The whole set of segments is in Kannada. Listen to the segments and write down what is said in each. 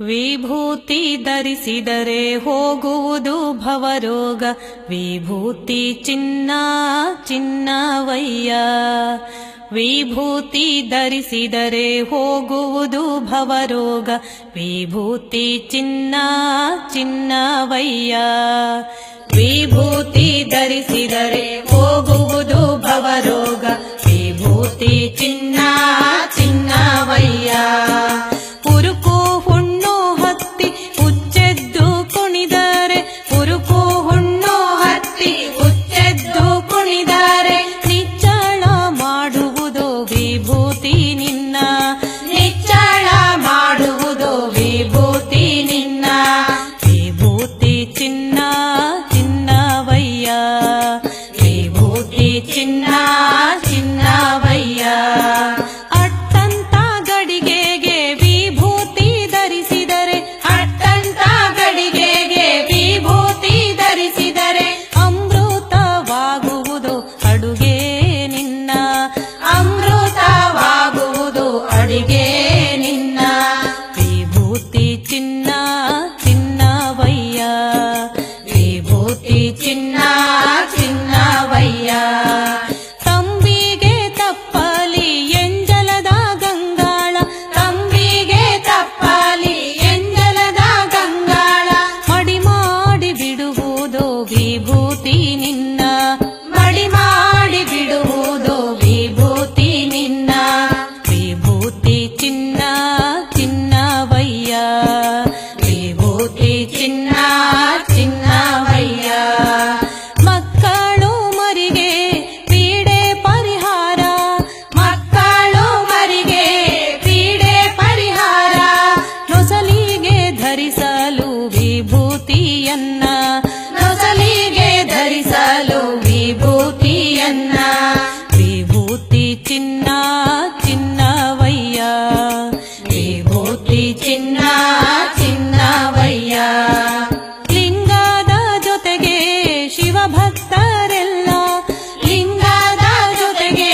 ವಿಭೂತಿ ಧರಿಸಿದರೆ ಹೋಗುವುದು ಭವರೋಗ. ವಿಭೂತಿ ಚಿನ್ನ ಚಿನ್ನವಯ್ಯ. ವಿಭೂತಿ ಧರಿಸಿದರೆ ಹೋಗುವುದು ಭವರೋಗ. ವಿಭೂತಿ ಚಿನ್ನ ಚಿನ್ನವಯ್ಯ. ವಿಭೂತಿ ಧರಿಸಿದರೆ ಹೋಗುವುದು ಭವರೋಗ. ವಿಭೂತಿ ಚಿನ್ನ ಚಿನ್ನವಯ್ಯ. ಉರುಕು ಹುಣ್ಣು ಹತ್ತಿ ಉಚ್ಚೆದ್ದು ಕುಣಿದರೆ, ಉರುಕು ಹುಣ್ಣು ಹತ್ತಿ ಉಚ್ಚೆದ್ದು ಕುಣಿದರೆ, ನಿಚ್ಚಳ ಮಾಡುವುದು ವಿಭೂತಿ ನಿನ್ನ. ನಿಚ್ಚಳ ಮಾಡುವುದು ವಿಭೂತಿ ನಿನ್ನ. ವಿಭೂತಿ ಚಿನ್ನ ಚಿನ್ನವಯ್ಯ. ವಿಭೂತಿ ಚಿನ್ನ ಚಿನ್ನವಯ್ಯ. ಅಟ್ಟಂತ ಗಡಿಗೆಗೆ ವಿಭೂತಿ ಧರಿಸಿದರೆ, ಅಟ್ಟಂತ ಗಡಿಗೆಗೆ ವಿಭೂತಿ ಧರಿಸಿದರೆ, ಅಮೃತವಾಗುವುದು ಅಡುಗೆ ನಿನ್ನ. ಅಮೃತವಾಗುವುದು ಅಡುಗೆ ನಿನ್ನ. ವಿಭೂತಿ ಚಿನ್ನ ಚಿನ್ನವಯ್ಯ. ವಿಭೂತಿ ಚಿನ್ನ ಚಿನ್ನವಯ್ಯ. ತಂಬಿಗೆ ತಪ್ಪಲಿ ಎಂಜಲದ ಗಂಗಾಳ. ತಂಬಿಗೆ ತಪ್ಪಲಿ ಎಂಜಲದ ಗಂಗಾಳ. ಮಡಿ ಮಾಡಿ ಬಿಡುವುದು ವಿಭೂತಿ ನಿನ್ನ. ಮಡಿ ಮಾಡಿ ಬಿಡುವುದು ವಿಭೂತಿ ನಿನ್ನ. ವಿಭೂತಿ ಚಿನ್ನ ಚಿನ್ನವಯ್ಯ. ವಿಭೂತಿ ಚಿನ್ನ ಚಿನ್ನವಯ್ಯ. ಮಕ್ಕಳು ಮರಿಗೆ ಪೀಡೆ ಪರಿಹಾರ. ಮಕ್ಕಳು ಮರಿಗೆ ಪೀಡೆ ಪರಿಹಾರ. ನೊಸಲಿಗೆ ಧರಿಸಲು ವಿಭೂತಿಯನ್ನ. ನೊಸಲಿಗೆ ಧರಿಸಲು ವಿಭೂತಿಯನ್ನ. ವಿಭೂತಿ ಚಿನ್ನ ಚಿನ್ನವಯ್ಯ. ವಿಭೂತಿ ಚಿನ್ನ ಚಿನ್ನವಯ್ಯ. ಲಿಂಗದ ಜೊತೆಗೆ ಶಿವಭಕ್ತರೆಲ್ಲ. ಲಿಂಗದ ಜೊತೆಗೆ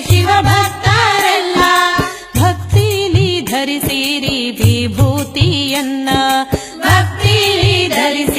ಶಿವಭಕ್ತರೆಲ್ಲ. ಭಕ್ತಿಲಿ ಧರಿಸಿರಿ ವಿಭೂತಿಯನ್ನ. ಭಕ್ತಿಲಿ ಧರಿಸಿ